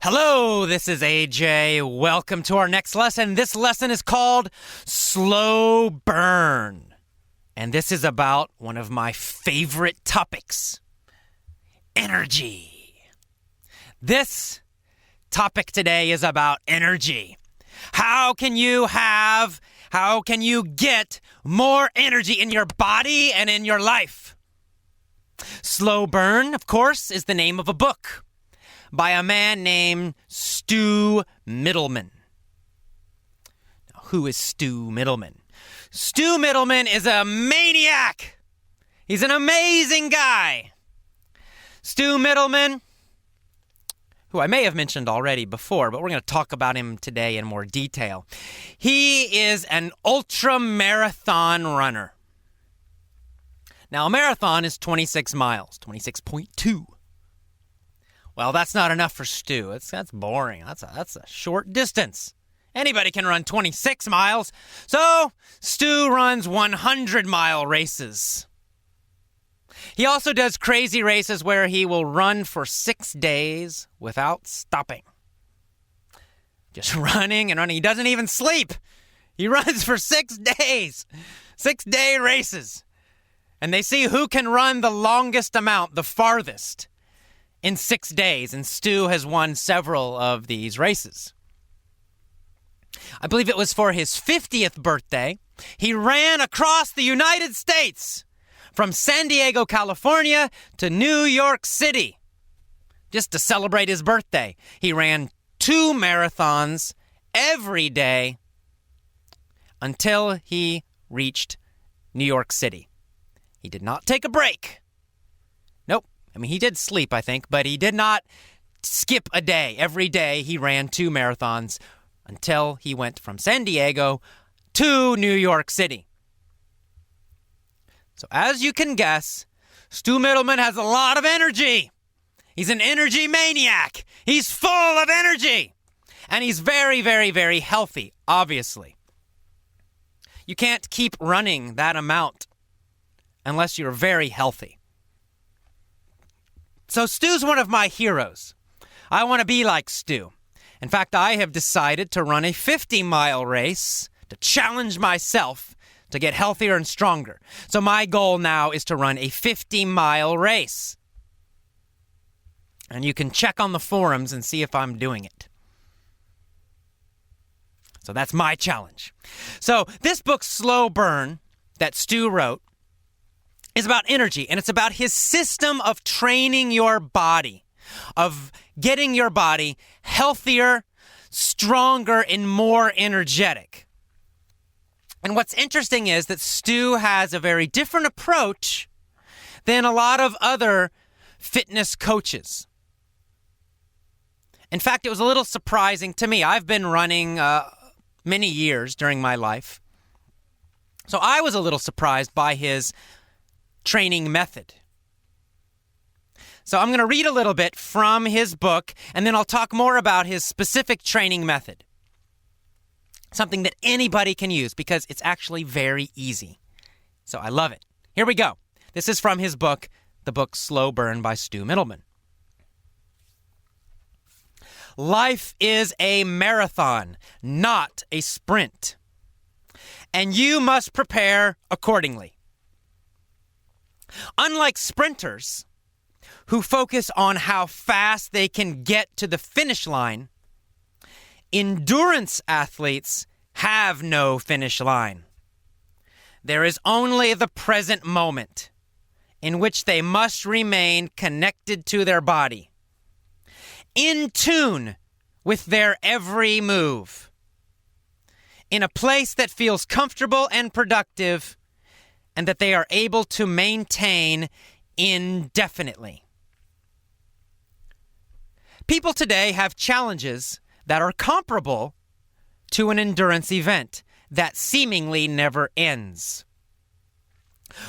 Hello, this is AJ. Welcome to our next lesson. This lesson is called Slow Burn. And this is about one of my favorite topics, energy. This topic today is about energy. How can you get more energy in your body and in your life? Slow Burn, of course, is the name of a book by a man named Stu Middleman. Now, who is Stu Middleman? Stu Middleman is a maniac. He's an amazing guy. Stu Middleman, who I may have mentioned already before, but we're going to talk about him today in more detail. He is an ultra-marathon runner. Now, a marathon is 26 miles, 26.2. Well, that's not enough for Stu. That's boring. That's a short distance. Anybody can run 26 miles. So, Stu runs 100-mile races. He also does crazy races where he will run for 6 days without stopping. Just running and running. He doesn't even sleep. He runs for 6 days. 6-day races. And they see who can run the longest amount, the farthest, in 6 days. And Stu has won several of these races. I believe it was for his 50th birthday. He ran across the United States from San Diego, California to New York City just to celebrate his birthday. He ran 2 marathons every day until he reached New York City. He did not take a break. Nope. I mean, he did sleep, I think, but he did not skip a day. Every day he ran 2 marathons until he went from San Diego to New York City. So as you can guess, Stu Middleman has a lot of energy. He's an energy maniac. He's full of energy. And he's very, very, very healthy, obviously. You can't keep running that amount unless you're very healthy. So Stu's one of my heroes. I want to be like Stu. In fact, I have decided to run a 50-mile race to challenge myself to get healthier and stronger. So my goal now is to run a 50-mile race. And you can check on the forums and see if I'm doing it. So that's my challenge. So this book, Slow Burn, that Stu wrote, is about energy, and it's about his system of training your body, of getting your body healthier, stronger, and more energetic. And what's interesting is that Stu has a very different approach than a lot of other fitness coaches. In fact, it was a little surprising to me. I've been running many years during my life, so I was a little surprised by his training method. So I'm going to read a little bit from his book, and then I'll talk more about his specific training method. Something that anybody can use because it's actually very easy. So I love it. Here we go. This is from his book, the book Slow Burn by Stu Middleman. Life is a marathon, not a sprint. And you must prepare accordingly. Unlike sprinters, who focus on how fast they can get to the finish line, endurance athletes have no finish line. There is only the present moment in which they must remain connected to their body, in tune with their every move, in a place that feels comfortable and productive, and that they are able to maintain indefinitely. People today have challenges that are comparable to an endurance event that seemingly never ends.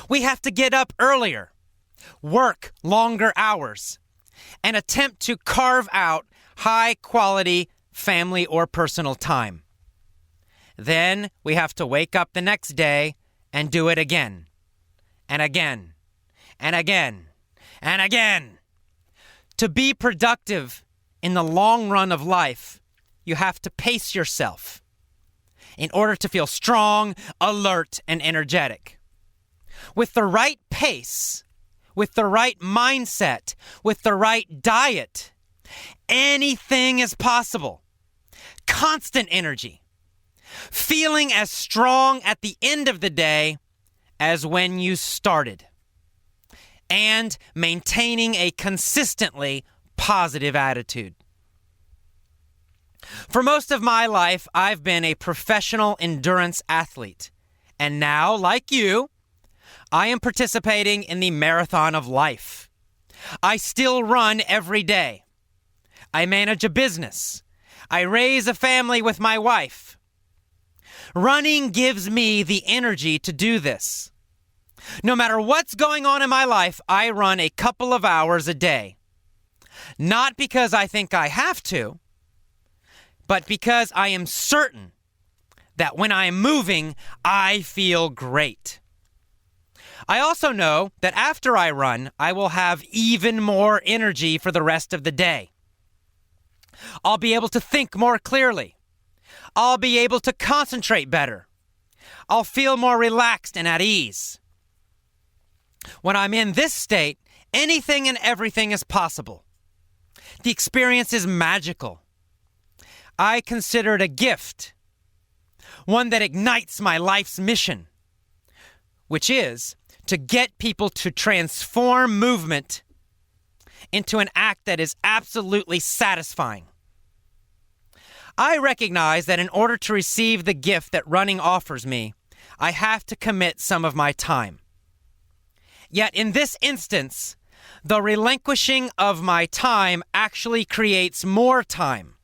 We have to get up earlier, work longer hours, and attempt to carve out high-quality family or personal time. Then we have to wake up the next day and do it again, and again, and again, and again. To be productive in the long run of life, you have to pace yourself in order to feel strong, alert, and energetic. With the right pace, with the right mindset, with the right diet, anything is possible. Constant energy. Feeling as strong at the end of the day as when you started. And maintaining a consistently positive attitude. For most of my life, I've been a professional endurance athlete. And now, like you, I am participating in the marathon of life. I still run every day. I manage a business. I raise a family with my wife. Running gives me the energy to do this. No matter what's going on in my life, I run a couple of hours a day. Not because I think I have to, but because I am certain that when I am moving, I feel great. I also know that after I run, I will have even more energy for the rest of the day. I'll be able to think more clearly. I'll be able to concentrate better. I'll feel more relaxed and at ease. When I'm in this state, anything and everything is possible. The experience is magical. I consider it a gift, one that ignites my life's mission, which is to get people to transform movement into an act that is absolutely satisfying. I recognize that in order to receive the gift that running offers me, I have to commit some of my time. Yet in this instance, the relinquishing of my time actually creates more time.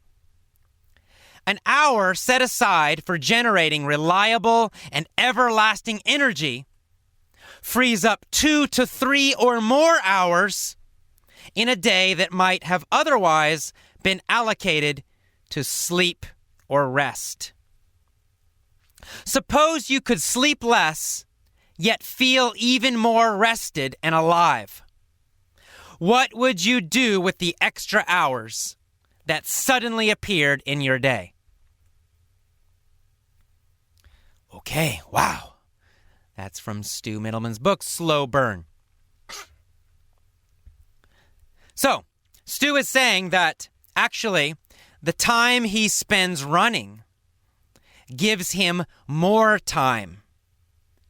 An hour set aside for generating reliable and everlasting energy frees up 2 to 3 or more hours in a day that might have otherwise been allocated to sleep or rest. Suppose you could sleep less, yet feel even more rested and alive. What would you do with the extra hours that suddenly appeared in your day? Okay, wow. That's from Stu Middleman's book, Slow Burn. So, Stu is saying that actually the time he spends running gives him more time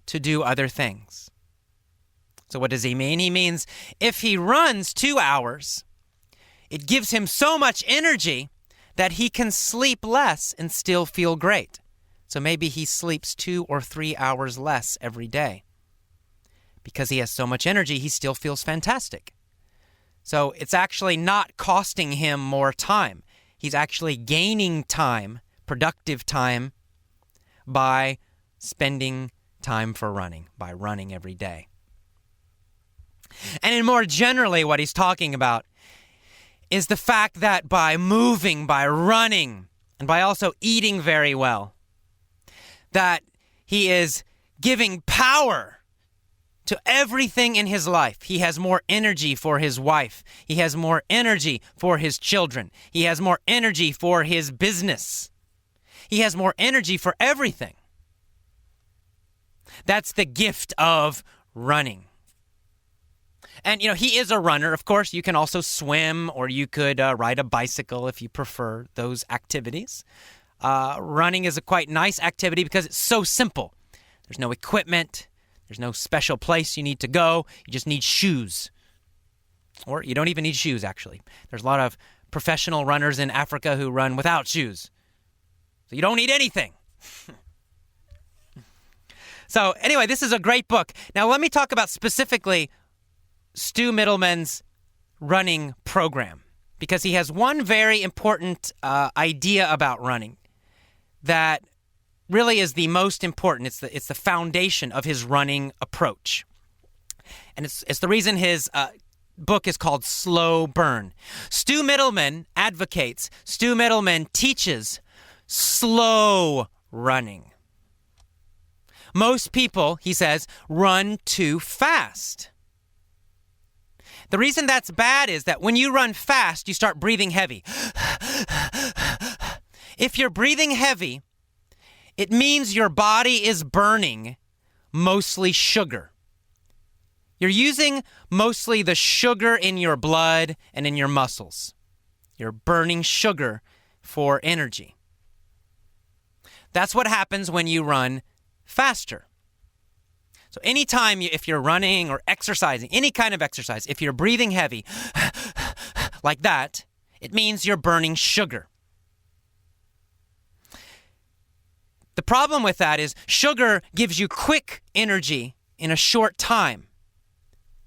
to do other things. So what does he mean? He means if he runs 2 hours, it gives him so much energy that he can sleep less and still feel great. So maybe he sleeps 2 or 3 hours less every day. Because he has so much energy, he still feels fantastic. So it's actually not costing him more time. He's actually gaining time, productive time, by spending time for running, by running every day. And in more generally, what he's talking about is the fact that by moving, by running, and by also eating very well, that he is giving power to everything in his life. He has more energy for his wife. He has more energy for his children. He has more energy for his business. He has more energy for everything. That's the gift of running. And, he is a runner. Of course, you can also swim, or you could ride a bicycle if you prefer those activities. Running is a quite nice activity because it's so simple. There's no equipment. There's no special place you need to go. You just need shoes. Or you don't even need shoes, actually. There's a lot of professional runners in Africa who run without shoes. So you don't need anything. So anyway, this is a great book. Now let me talk about specifically Stu Middleman's running program, because he has one very important idea about running that really is the most important. It's the foundation of his running approach. And it's the reason his book is called Slow Burn. Stu Middleman teaches slow running. Most people, he says, run too fast. The reason that's bad is that when you run fast, you start breathing heavy. If you're breathing heavy, it means your body is burning mostly sugar. You're using mostly the sugar in your blood and in your muscles. You're burning sugar for energy. That's what happens when you run faster. So anytime if you're running or exercising, any kind of exercise, if you're breathing heavy like that, it means you're burning sugar. The problem with that is sugar gives you quick energy in a short time.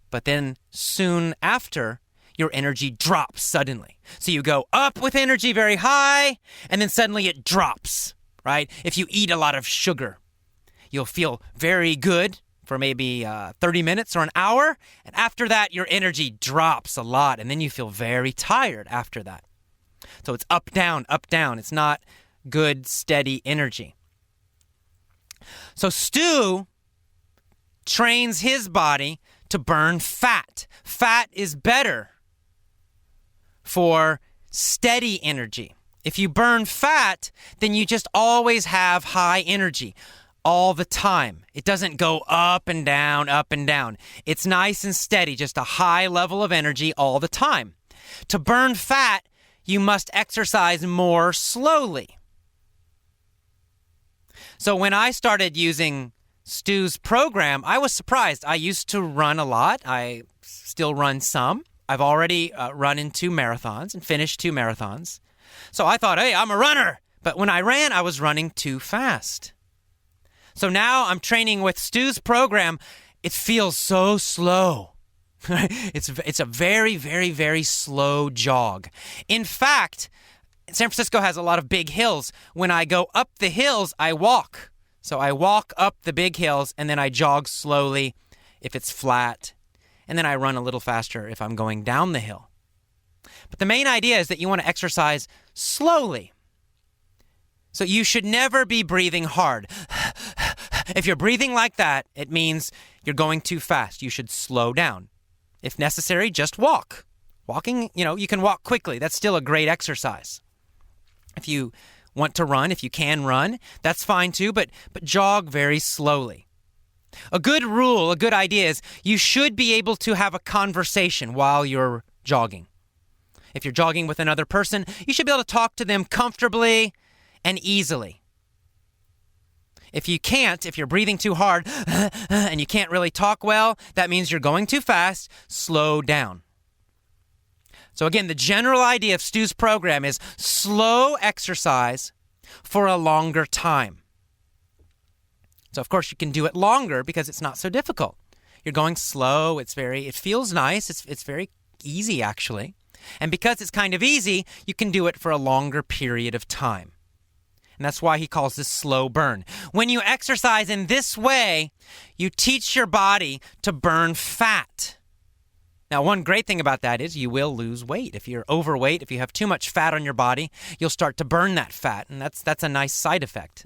But then soon after, your energy drops suddenly. So you go up with energy very high, and then suddenly it drops, right? If you eat a lot of sugar, you'll feel very good for maybe 30 minutes or an hour. And after that, your energy drops a lot, and then you feel very tired after that. So it's up, down, up, down. It's not good, steady energy. So Stu trains his body to burn fat. Fat is better for steady energy. If you burn fat, then you just always have high energy all the time. It doesn't go up and down, up and down. It's nice and steady, just a high level of energy all the time. To burn fat, you must exercise more slowly. So when I started using Stu's program, I was surprised. I used to run a lot. I still run some. I've already run in 2 marathons and finished 2 marathons. So I thought, hey, I'm a runner. But when I ran, I was running too fast. So now I'm training with Stu's program. It feels so slow. It's a very, very, very slow jog. In fact, San Francisco has a lot of big hills. When I go up the hills, I walk. So I walk up the big hills, and then I jog slowly if it's flat. And then I run a little faster if I'm going down the hill. But the main idea is that you want to exercise slowly. So you should never be breathing hard. If you're breathing like that, it means you're going too fast. You should slow down. If necessary, just walk. Walking, you can walk quickly. That's still a great exercise. If you want to run, if you can run, that's fine too, but jog very slowly. A good rule, a good idea is you should be able to have a conversation while you're jogging. If you're jogging with another person, you should be able to talk to them comfortably and easily. If you can't, if you're breathing too hard and you can't really talk well, that means you're going too fast. Slow down. So again, the general idea of Stu's program is slow exercise for a longer time. So of course you can do it longer because it's not so difficult. You're going slow. It feels nice. It's very easy actually. And because it's kind of easy, you can do it for a longer period of time. And that's why he calls this slow burn. When you exercise in this way, you teach your body to burn fat. Now, one great thing about that is you will lose weight. If you're overweight, if you have too much fat on your body, you'll start to burn that fat, and that's a nice side effect.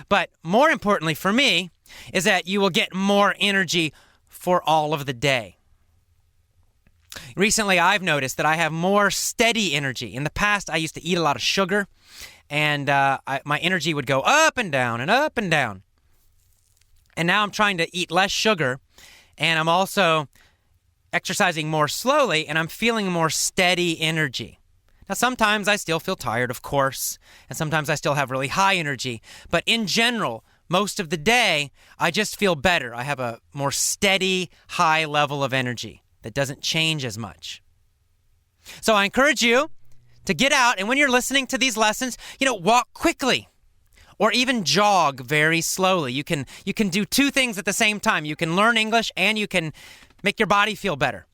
But more importantly for me is that you will get more energy for all of the day. Recently, I've noticed that I have more steady energy. In the past, I used to eat a lot of sugar, and my energy would go up and down and up and down. And now I'm trying to eat less sugar, and I'm also exercising more slowly, and I'm feeling more steady energy. Now, sometimes I still feel tired, of course, and sometimes I still have really high energy. But in general, most of the day, I just feel better. I have a more steady, high level of energy that doesn't change as much. So I encourage you to get out, and when you're listening to these lessons, walk quickly or even jog very slowly. You can do 2 things at the same time. You can learn English and you can make your body feel better.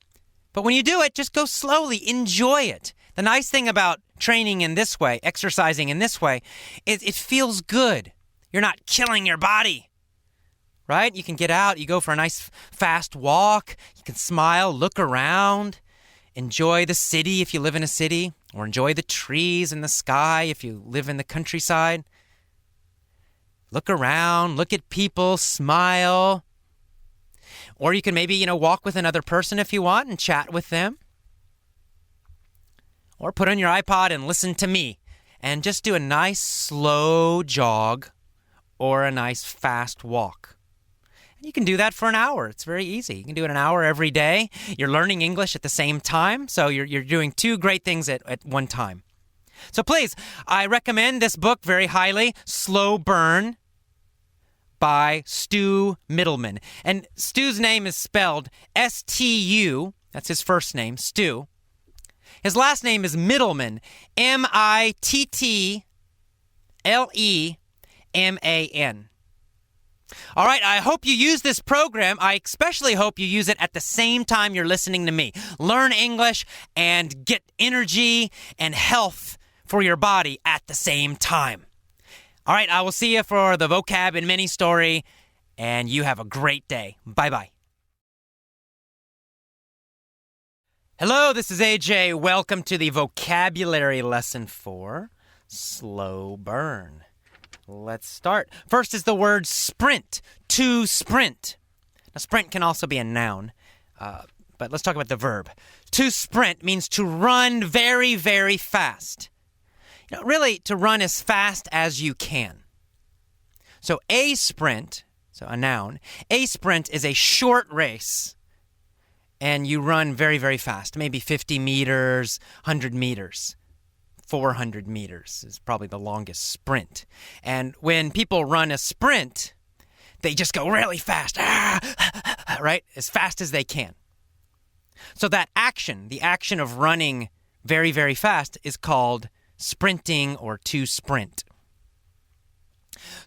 But when you do it, just go slowly. Enjoy it. The nice thing about training in this way, exercising in this way, is it feels good. You're not killing your body, right? You can get out. You go for a nice fast walk. You can smile, look around, enjoy the city if you live in a city, or enjoy the trees and the sky if you live in the countryside. Look around, look at people, smile. Or you can maybe, walk with another person if you want and chat with them. Or put on your iPod and listen to me and just do a nice slow jog or a nice fast walk. And you can do that for an hour. It's very easy. You can do it an hour every day. You're learning English at the same time, so you're doing two great things at one time. So please, I recommend this book very highly, Slow Burn by Stu Middleman. And Stu's name is spelled S-T-U. That's his first name, Stu. His last name is Middleman, M-I-T-T-L-E-M-A-N. All right, I hope you use this program. I especially hope you use it at the same time you're listening to me. Learn English and get energy and health for your body at the same time. All right, I will see you for the vocab and mini story, and you have a great day. Bye-bye. Hello, this is AJ. Welcome to the vocabulary lesson for Slow Burn. Let's start. First is the word sprint, to sprint. Now, sprint can also be a noun, but let's talk about the verb. To sprint means to run very, very fast. Really, to run as fast as you can. So a sprint, so a noun, a sprint is a short race, and you run very, very fast, maybe 50 meters, 100 meters. 400 meters is probably the longest sprint. And when people run a sprint, they just go really fast, right? As fast as they can. So that action, the action of running very, very fast is called sprinting or to sprint.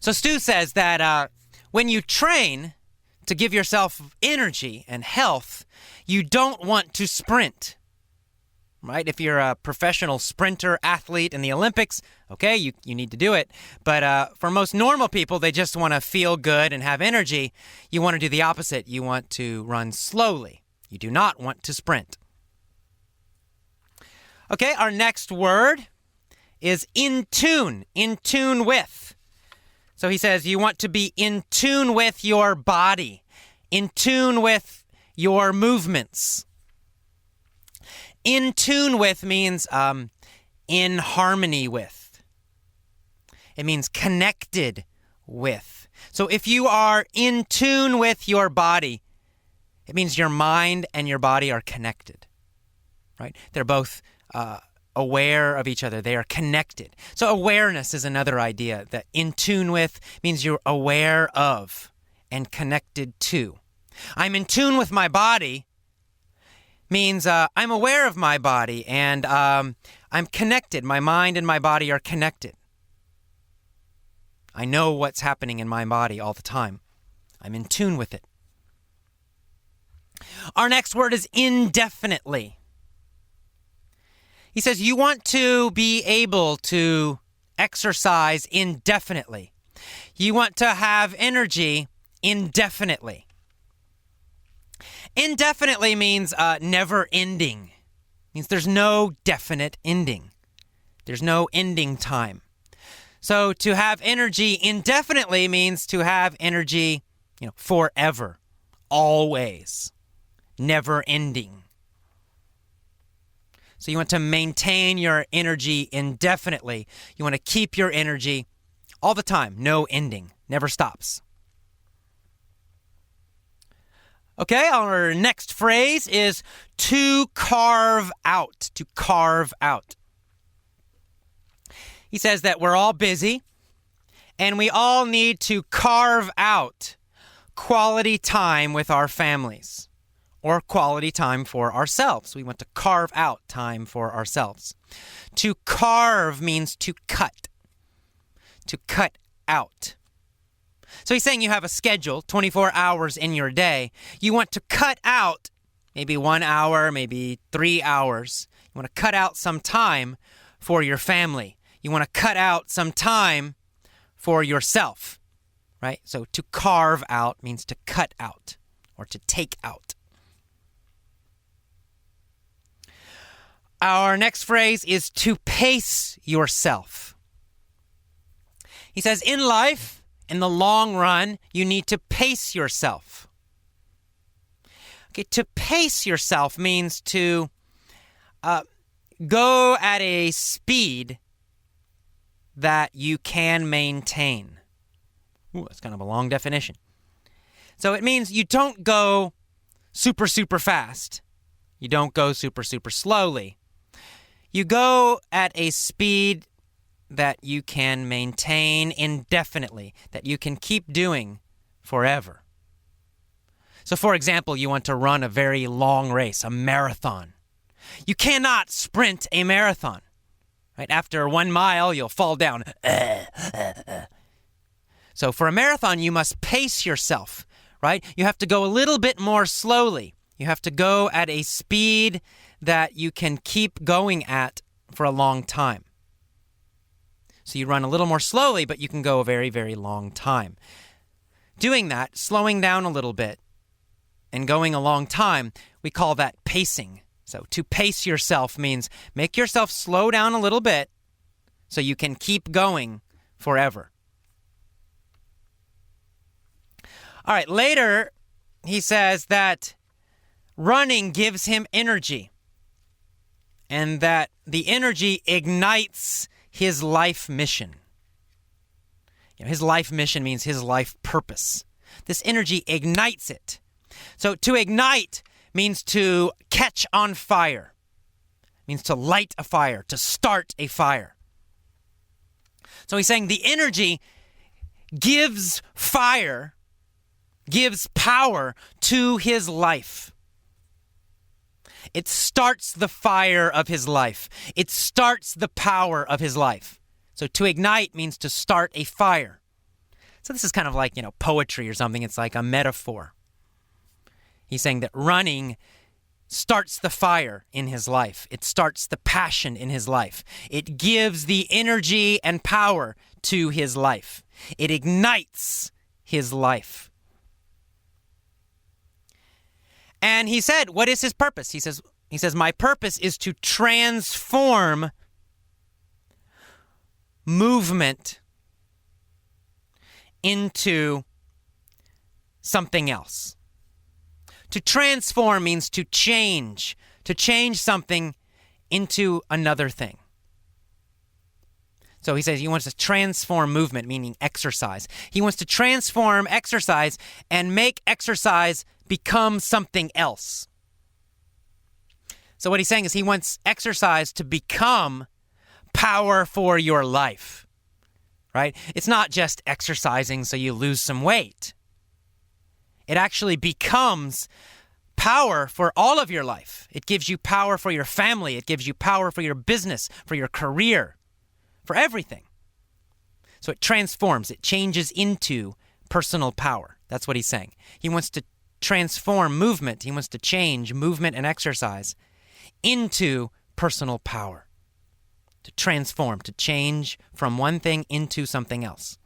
So Stu says that when you train to give yourself energy and health, you don't want to sprint. Right? If you're a professional sprinter, athlete in the Olympics, okay, you need to do it. But for most normal people, they just want to feel good and have energy. You want to do the opposite. You want to run slowly. You do not want to sprint. Okay, our next word is in tune with. So he says you want to be in tune with your body, in tune with your movements. In tune with means in harmony with. It means connected with. So if you are in tune with your body, it means your mind and your body are connected, right? They're both aware of each other. They are connected. So awareness is another idea. That in tune with means you're aware of and connected to. I'm in tune with my body means I'm aware of my body and I'm connected. My mind and my body are connected. I know what's happening in my body all the time. I'm in tune with it. Our next word is indefinitely. He says you want to be able to exercise indefinitely. You want to have energy indefinitely. Indefinitely means never ending. Means there's no definite ending. There's no ending time. So to have energy indefinitely means to have energy, forever, always, never ending. So you want to maintain your energy indefinitely. You want to keep your energy all the time, no ending, never stops. Okay, our next phrase is to carve out, to carve out. He says that we're all busy and we all need to carve out quality time with our families or quality time for ourselves. We want to carve out time for ourselves. To carve means to cut out. So he's saying you have a schedule, 24 hours in your day. You want to cut out maybe 1 hour, maybe 3 hours. You want to cut out some time for your family. You want to cut out some time for yourself, right? So to carve out means to cut out or to take out. Our next phrase is to pace yourself. He says, in life, in the long run, you need to pace yourself. Okay, to pace yourself means to go at a speed that you can maintain. Ooh, that's kind of a long definition. So it means you don't go super, super fast. You don't go super, super slowly. You go at a speed that you can maintain indefinitely, that you can keep doing forever. So, for example, you want to run a very long race, a marathon. You cannot sprint a marathon. Right? After 1 mile, you'll fall down. So for a marathon, you must pace yourself, right? You have to go a little bit more slowly. You have to go at a speed that you can keep going at for a long time. So you run a little more slowly, but you can go a very, very long time. Doing that, slowing down a little bit and going a long time, we call that pacing. So to pace yourself means make yourself slow down a little bit so you can keep going forever. All right, later he says that running gives him energy and that the energy ignites his life mission. His life mission means his life purpose. This energy ignites it. So to ignite means to catch on fire, means to light a fire, to start a fire. So he's saying the energy gives fire, gives power to his life. It starts the fire of his life. It starts the power of his life. So to ignite means to start a fire. So this is kind of like, poetry or something. It's like a metaphor. He's saying that running starts the fire in his life. It starts the passion in his life. It gives the energy and power to his life. It ignites his life. And he said, what is his purpose? He says, my purpose is to transform movement into something else. To transform means to change something into another thing. So he says he wants to transform movement, meaning exercise. He wants to transform exercise and make exercise become something else. So what he's saying is he wants exercise to become power for your life, right? It's not just exercising so you lose some weight. It actually becomes power for all of your life. It gives you power for your family. It gives you power for your business, for your career, for everything. So it transforms. It changes into personal power. That's what he's saying. He wants to transform movement. He wants to change movement and exercise into personal power. To transform, to change from one thing into something else.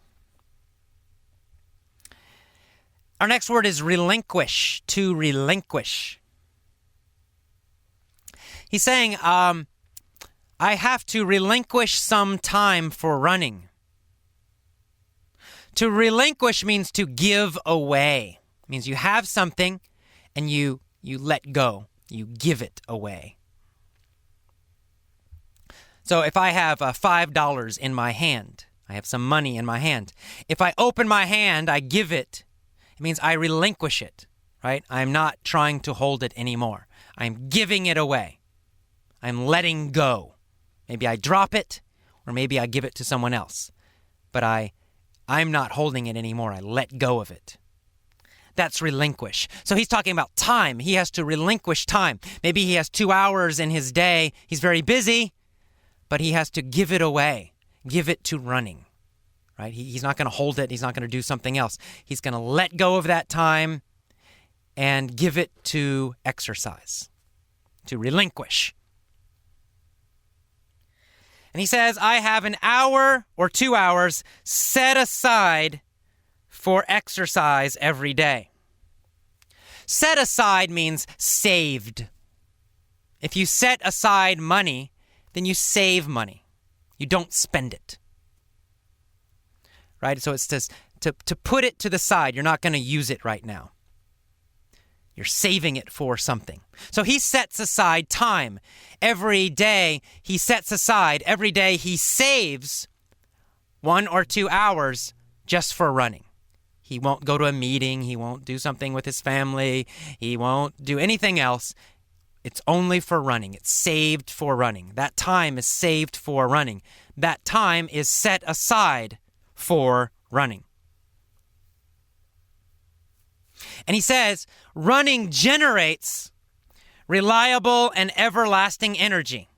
Our next word is relinquish, to relinquish. He's saying, I have to relinquish some time for running. To relinquish means to give away. It means you have something and you let go. You give it away. So if I have $5 in my hand, I have some money in my hand. If I open my hand, I give it. It means I relinquish it, right? I'm not trying to hold it anymore. I'm giving it away. I'm letting go. Maybe I drop it, or maybe I give it to someone else. But I'm not holding it anymore. I let go of it. That's relinquish. So he's talking about time. He has to relinquish time. Maybe he has 2 hours in his day. He's very busy, but he has to give it away. Give it to running. Right? He's not going to hold it. He's not going to do something else. He's going to let go of that time and give it to exercise, to relinquish. And he says, I have an hour or 2 hours set aside for exercise every day. Set aside means saved. If you set aside money, then you save money. You don't spend it. Right? So it's just to put it to the side. You're not going to use it right now. You're saving it for something. So he sets aside time. Every day he sets aside, every day he saves 1 or 2 hours just for running. He won't go to a meeting. He won't do something with his family. He won't do anything else. It's only for running. It's saved for running. That time is saved for running. That time is set aside for running. And he says, running generates reliable and everlasting energy.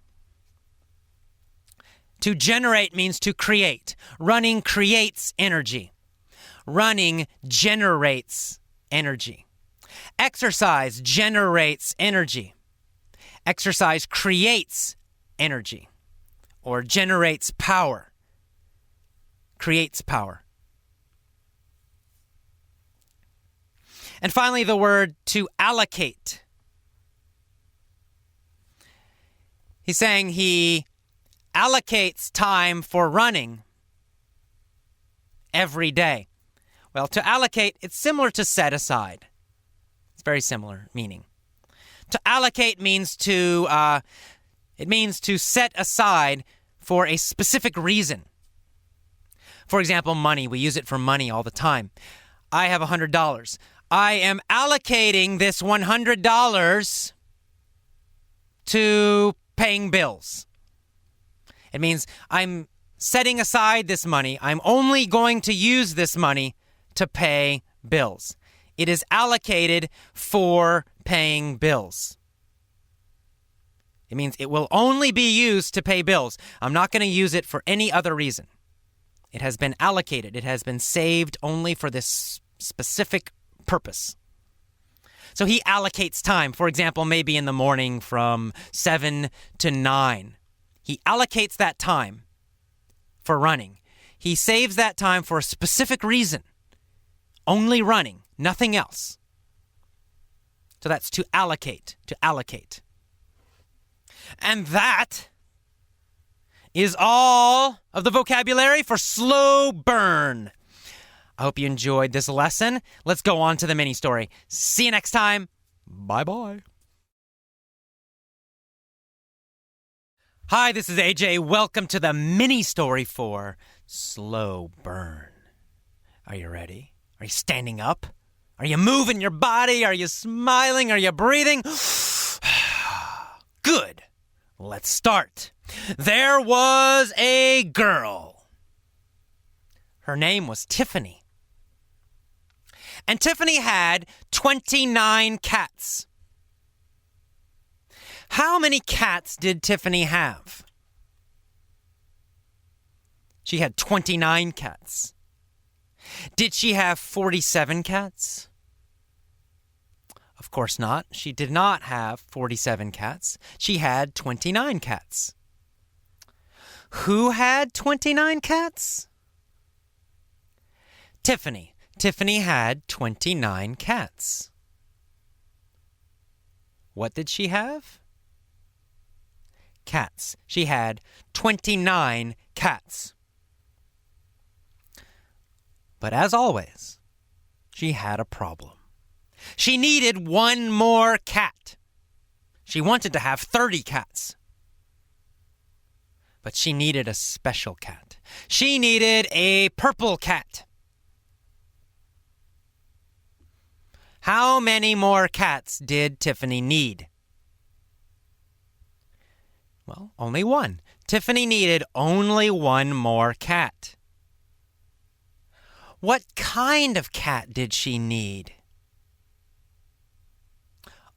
To generate means to create. Running creates energy. Running generates energy. Exercise generates energy. Exercise creates energy or generates power, creates power. And finally, the word to allocate. He's saying he allocates time for running every day. Well, to allocate, it's similar to set aside. It's very similar meaning. To allocate means to set aside for a specific reason. For example, money. We use it for money all the time. I have $100. I am allocating this $100 to paying bills. It means I'm setting aside this money. I'm only going to use this money to pay bills. It is allocated for paying bills. It means it will only be used to pay bills. I'm not going to use it for any other reason. It has been allocated. It has been saved only for this specific purpose. So he allocates time. For example, maybe in the morning from 7 to 9. He allocates that time for running. He saves that time for a specific reason. Only running, nothing else. So that's to allocate, to allocate. And that is all of the vocabulary for slow burn. I hope you enjoyed this lesson. Let's go on to the mini story. See you next time. Bye-bye. Hi, this is AJ. Welcome to the mini story for slow burn. Are you ready? Are you standing up? Are you moving your body? Are you smiling? Are you breathing? Good. Let's start. There was a girl. Her name was Tiffany. And Tiffany had 29 cats. How many cats did Tiffany have? She had 29 cats. Did she have 47 cats? Of course not. She did not have 47 cats. She had 29 cats. Who had 29 cats? Tiffany. Tiffany had 29 cats. What did she have? Cats. She had 29 cats. But as always, she had a problem. She needed one more cat. She wanted to have 30 cats. But she needed a special cat. She needed a purple cat. How many more cats did Tiffany need? Well, only one. Tiffany needed only one more cat. What kind of cat did she need?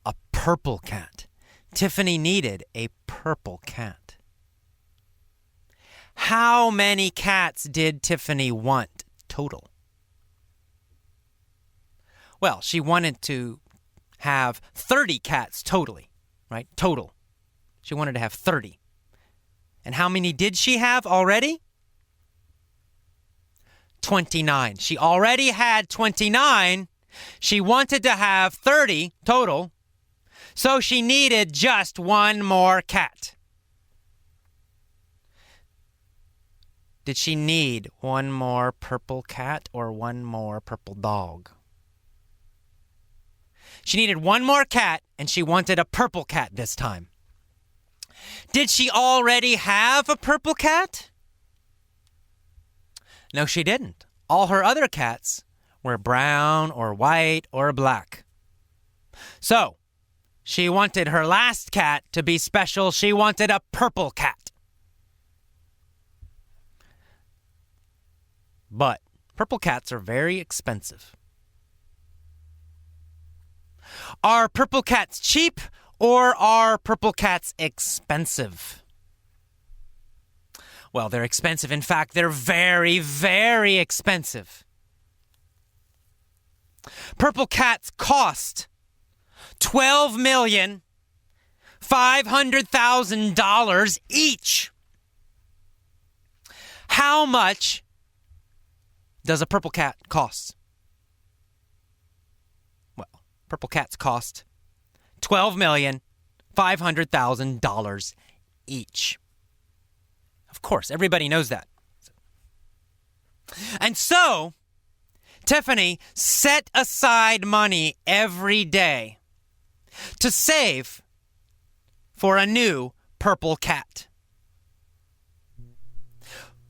A purple cat. Tiffany needed a purple cat. How many cats did Tiffany want total? Well, she wanted to have 30 cats totally, right? Total. She wanted to have 30. And how many did she have already? 29. She already had 29. She wanted to have 30 total. So she needed just one more cat. Did she need one more purple cat or one more purple dog? She needed one more cat, and she wanted a purple cat this time. Did she already have a purple cat? No, she didn't. All her other cats were brown or white or black. So, she wanted her last cat to be special. She wanted a purple cat. But purple cats are very expensive. Are purple cats cheap or are purple cats expensive? Well, they're expensive. In fact, they're very, very expensive. Purple cats cost $12,500,000 each. How much does a purple cat cost? Well, purple cats cost $12,500,000 each. Of course, everybody knows that. And so, Tiffany set aside money every day to save for a new purple cat.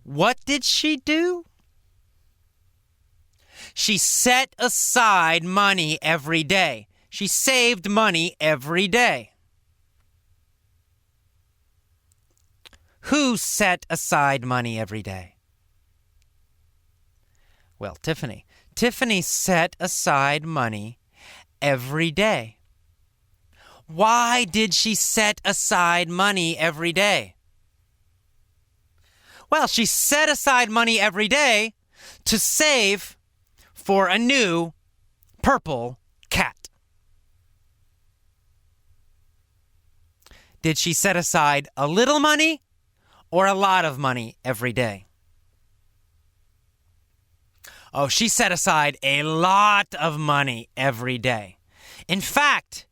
What did she do? She set aside money every day. She saved money every day. Who set aside money every day? Well, Tiffany. Tiffany set aside money every day. Why did she set aside money every day? Well, she set aside money every day to save for a new purple cat. Did she set aside a little money or a lot of money every day? Oh, she set aside a lot of money every day. In fact,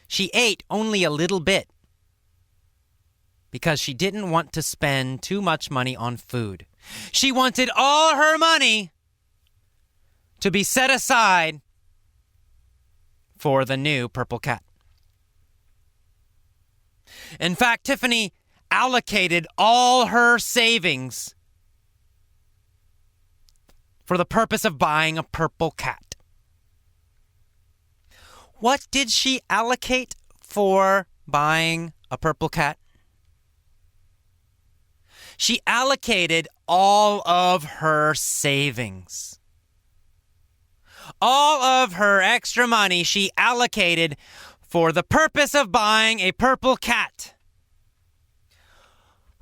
she ate only a little bit because she didn't want to spend too much money on food. She wanted all her money to be set aside for the new purple cat. In fact, Tiffany allocated all her savings for the purpose of buying a purple cat. What did she allocate for buying a purple cat? She allocated all of her savings. All of her extra money she allocated for the purpose of buying a purple cat.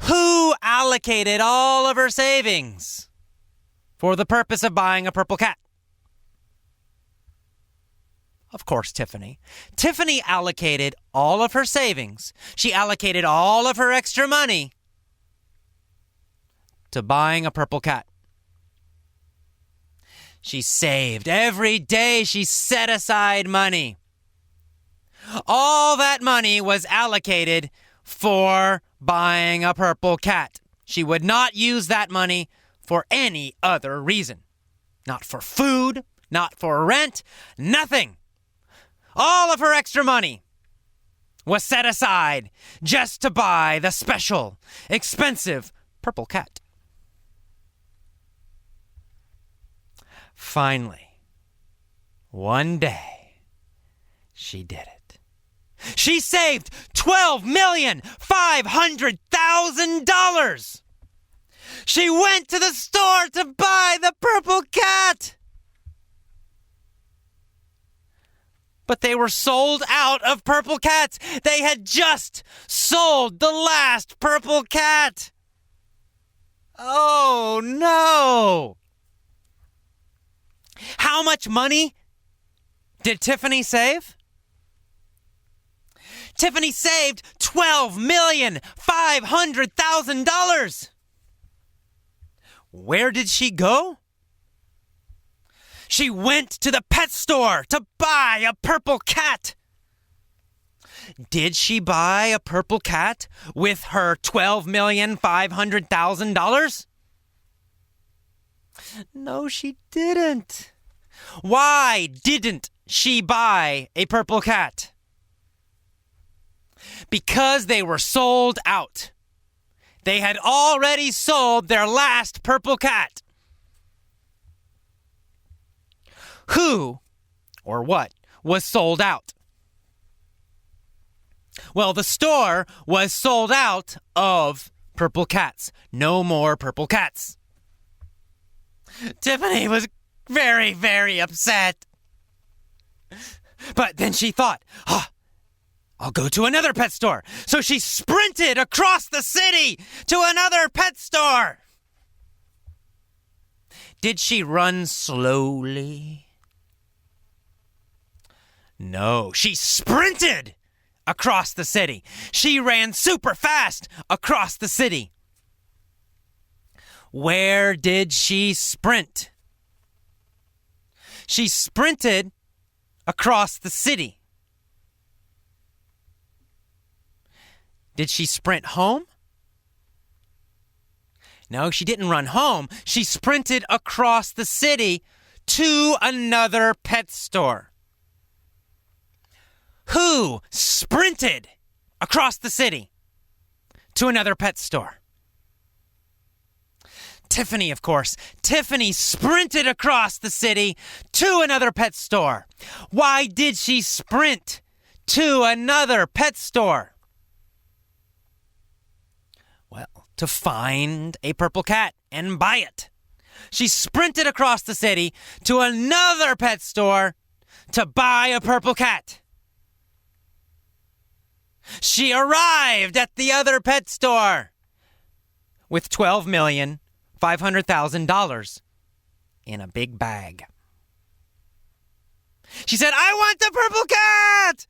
Who allocated all of her savings for the purpose of buying a purple cat? Of course, Tiffany. Tiffany allocated all of her savings. She allocated all of her extra money to buying a purple cat. She saved. Every day she set aside money. All that money was allocated for buying a purple cat. She would not use that money for any other reason. Not for food, not for rent, nothing. All of her extra money was set aside just to buy the special, expensive purple cat. Finally, one day, she did it. She saved $12,500,000. She went to the store to buy the purple cat. But they were sold out of purple cats. They had just sold the last purple cat. Oh, no. How much money did Tiffany save? Tiffany saved $12,500,000. Where did she go? She went to the pet store to buy a purple cat. Did she buy a purple cat with her $12,500,000? No, she didn't. Why didn't she buy a purple cat? Because they were sold out. They had already sold their last purple cat. Who or what was sold out? Well, the store was sold out of purple cats. No more purple cats. Tiffany was very, very upset. But then she thought, I'll go to another pet store. So she sprinted across the city to another pet store. Did she run slowly? No, she sprinted across the city. She ran super fast across the city. Where did she sprint? She sprinted across the city. Did she sprint home? No, she didn't run home. She sprinted across the city to another pet store. Who sprinted across the city to another pet store? Tiffany, of course. Tiffany sprinted across the city to another pet store. Why did she sprint to another pet store? Well, to find a purple cat and buy it. She sprinted across the city to another pet store to buy a purple cat. She arrived at the other pet store with $12,500,000 in a big bag. She said, "I want the purple cat!"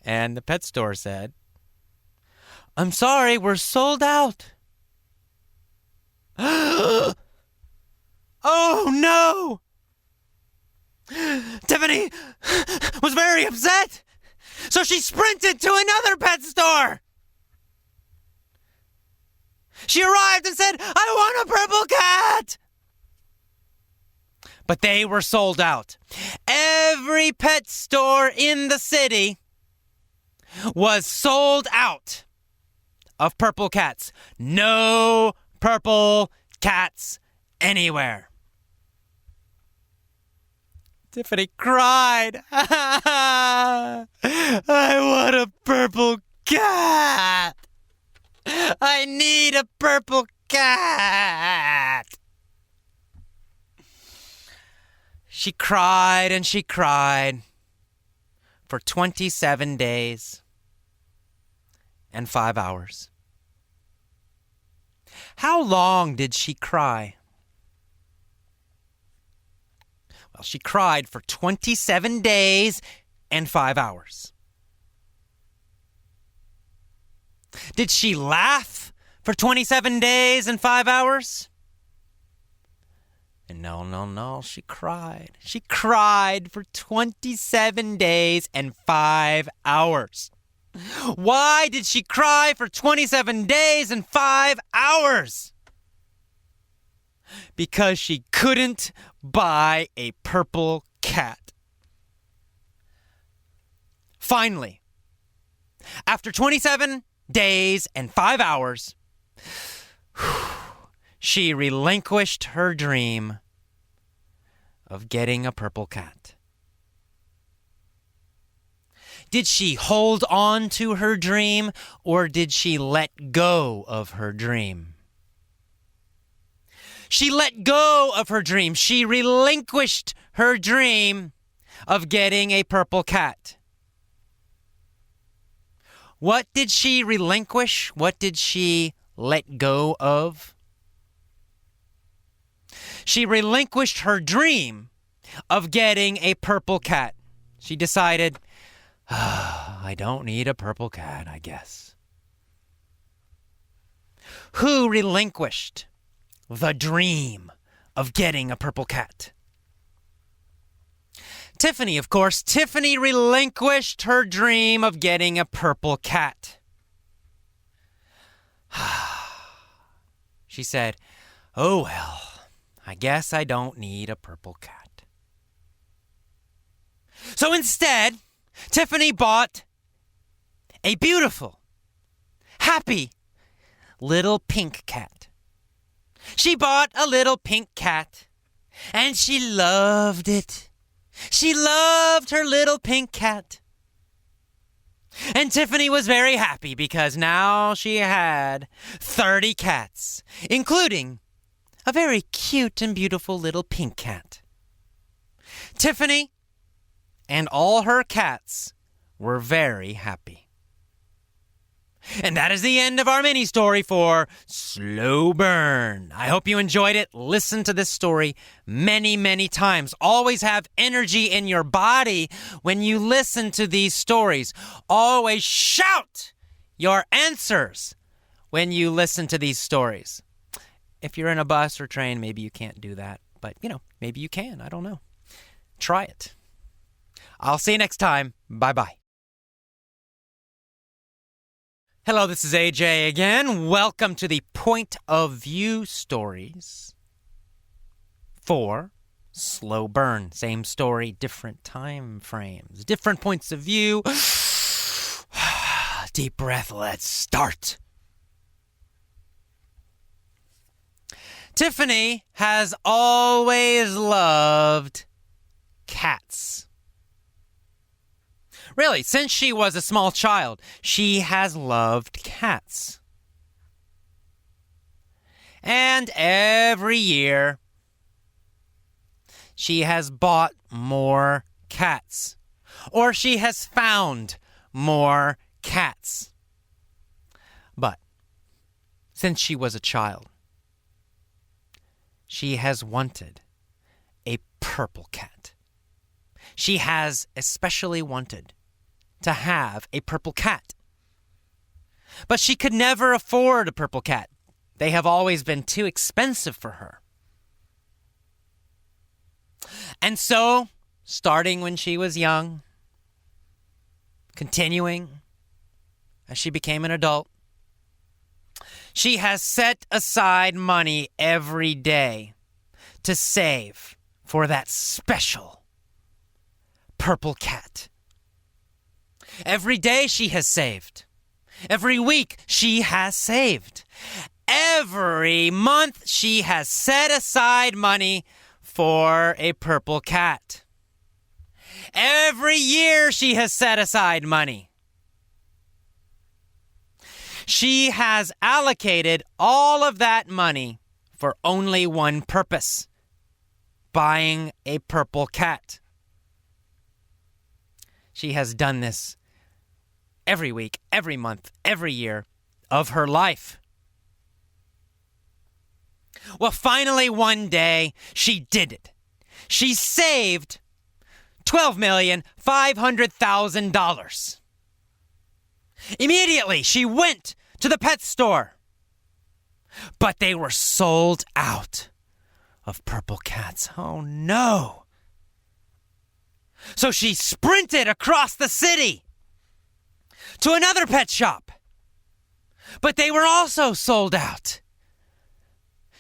And the pet store said, "I'm sorry, we're sold out." Oh no! Tiffany was very upset. So she sprinted to another pet store. She arrived and said, "I want a purple cat." But they were sold out. Every pet store in the city was sold out of purple cats. No purple cats anywhere. Tiffany cried. "I want a purple cat. I need a purple cat." She cried and she cried for 27 days and 5 hours. How long did she cry? Well, she cried for 27 days and 5 hours. Did she laugh for 27 days and 5 hours? No, she cried. She cried for 27 days and 5 hours. Why did she cry for 27 days and 5 hours? Because she couldn't buy a purple cat. Finally, after 27 days and 5 hours, she relinquished her dream of getting a purple cat. Did she hold on to her dream, or did she let go of her dream? She let go of her dream. She relinquished her dream of getting a purple cat. What did she relinquish? What did she let go of? She relinquished her dream of getting a purple cat. She decided, I don't need a purple cat, I guess. Who relinquished the dream of getting a purple cat? Tiffany, of course. Tiffany relinquished her dream of getting a purple cat. She said, "Oh well, I guess I don't need a purple cat." So instead, Tiffany bought a beautiful, happy little pink cat. She bought a little pink cat, and she loved it. She loved her little pink cat. And Tiffany was very happy because now she had 30 cats, including a very cute and beautiful little pink cat. Tiffany and all her cats were very happy. And that is the end of our mini story for Slow Burn. I hope you enjoyed it. Listen to this story many, many times. Always have energy in your body when you listen to these stories. Always shout your answers when you listen to these stories. If you're in a bus or train, maybe you can't do that. But, maybe you can. I don't know. Try it. I'll see you next time. Bye-bye. Hello, this is AJ again. Welcome to the Point of View stories for Slow Burn. Same story, different time frames, different points of view. Deep breath, let's start. Tiffany has always loved cats. Really, since she was a small child, she has loved cats. And every year, she has bought more cats. Or she has found more cats. But since she was a child, she has wanted a purple cat. She has especially wanted to have a purple cat. But she could never afford a purple cat. They have always been too expensive for her. And so, starting when she was young, continuing as she became an adult, she has set aside money every day to save for that special purple cat. Every day she has saved. Every week she has saved. Every month she has set aside money for a purple cat. Every year she has set aside money. She has allocated all of that money for only one purpose: buying a purple cat. She has done this every week, every month, every year of her life. Well, finally one day, she did it. She saved $12,500,000. Immediately, she went to the pet store. But they were sold out of purple cats. Oh, no. So she sprinted across the city to another pet shop. But they were also sold out.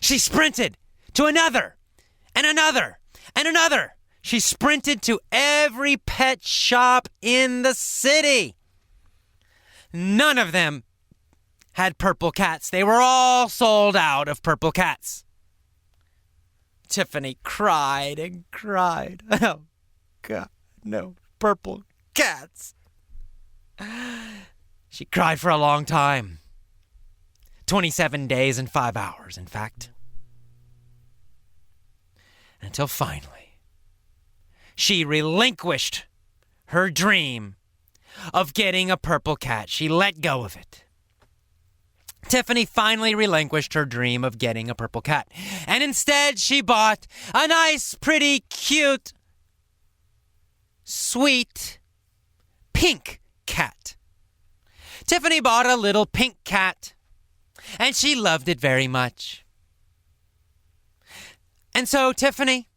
She sprinted to another, and another, and another. She sprinted to every pet shop in the city. None of them had purple cats. They were all sold out of purple cats. Tiffany cried and cried. Oh, God, no purple cats. She cried for a long time. 27 days and 5 hours, in fact. Until finally, she relinquished her dream of getting a purple cat. She let go of it. Tiffany finally relinquished her dream of getting a purple cat. And instead, she bought a nice, pretty, cute, sweet, pink cat. Tiffany bought a little pink cat, and she loved it very much. And so Tiffany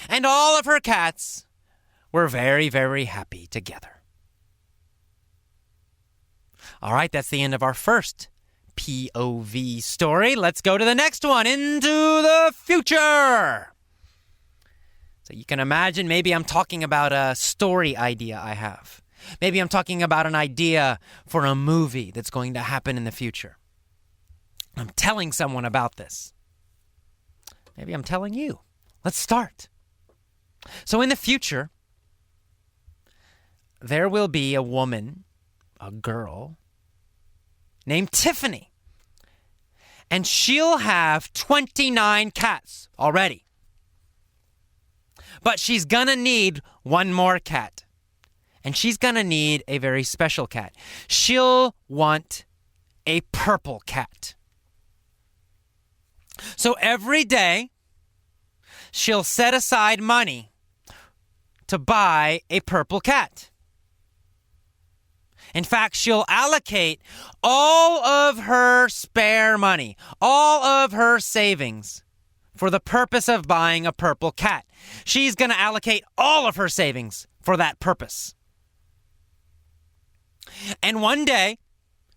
and all of her cats were very, very happy together. All right, that's the end of our first POV story. Let's go to the next one, Into the Future. It's So you can imagine maybe I'm talking about a story idea I have. Maybe I'm talking about an idea for a movie that's going to happen in the future. I'm telling someone about this. Maybe I'm telling you. Let's start. So in the future, there will be a woman, a girl, named Tiffany. And she'll have 29 cats already. But she's gonna need one more cat. And she's gonna need a very special cat. She'll want a purple cat. So every day, she'll set aside money to buy a purple cat. In fact, she'll allocate all of her spare money, all of her savings, for the purpose of buying a purple cat. She's going to allocate all of her savings for that purpose. And one day,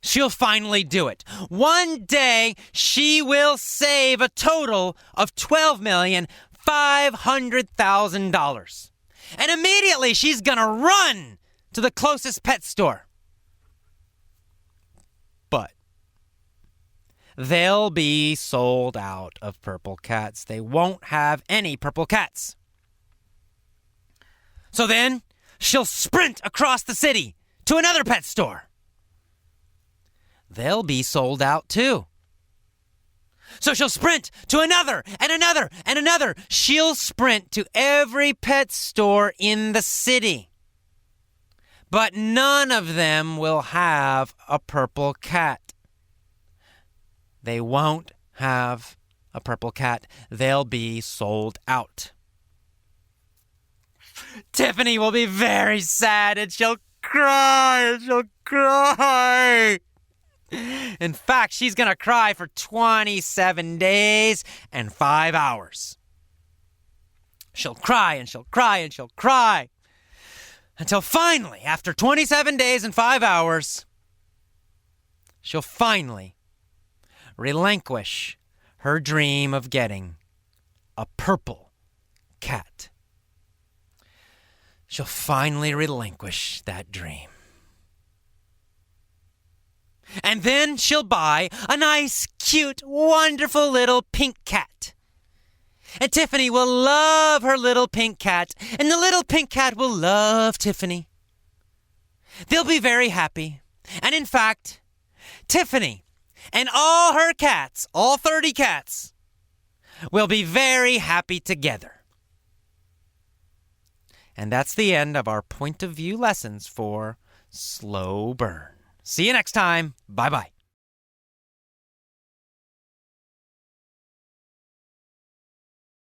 she'll finally do it. One day, she will save a total of $12,500,000. And immediately, she's going to run to the closest pet store. But they'll be sold out of purple cats. They won't have any purple cats. So then, she'll sprint across the city to another pet store. They'll be sold out too. So she'll sprint to another and another and another. She'll sprint to every pet store in the city. But none of them will have a purple cat. They won't have a purple cat. They'll be sold out. Tiffany will be very sad and she'll cry. In fact, she's going to cry for 27 days and 5 hours. She'll cry and she'll cry and she'll cry. Until finally, after 27 days and 5 hours, she'll finally relinquish her dream of getting a purple cat. She'll finally relinquish that dream. And then she'll buy a nice, cute, wonderful little pink cat. And Tiffany will love her little pink cat, and the little pink cat will love Tiffany. They'll be very happy. And in fact, Tiffany and all her cats, all 30 cats, will be very happy together. And that's the end of our point of view lessons for Slow Burn. See you next time. Bye-bye.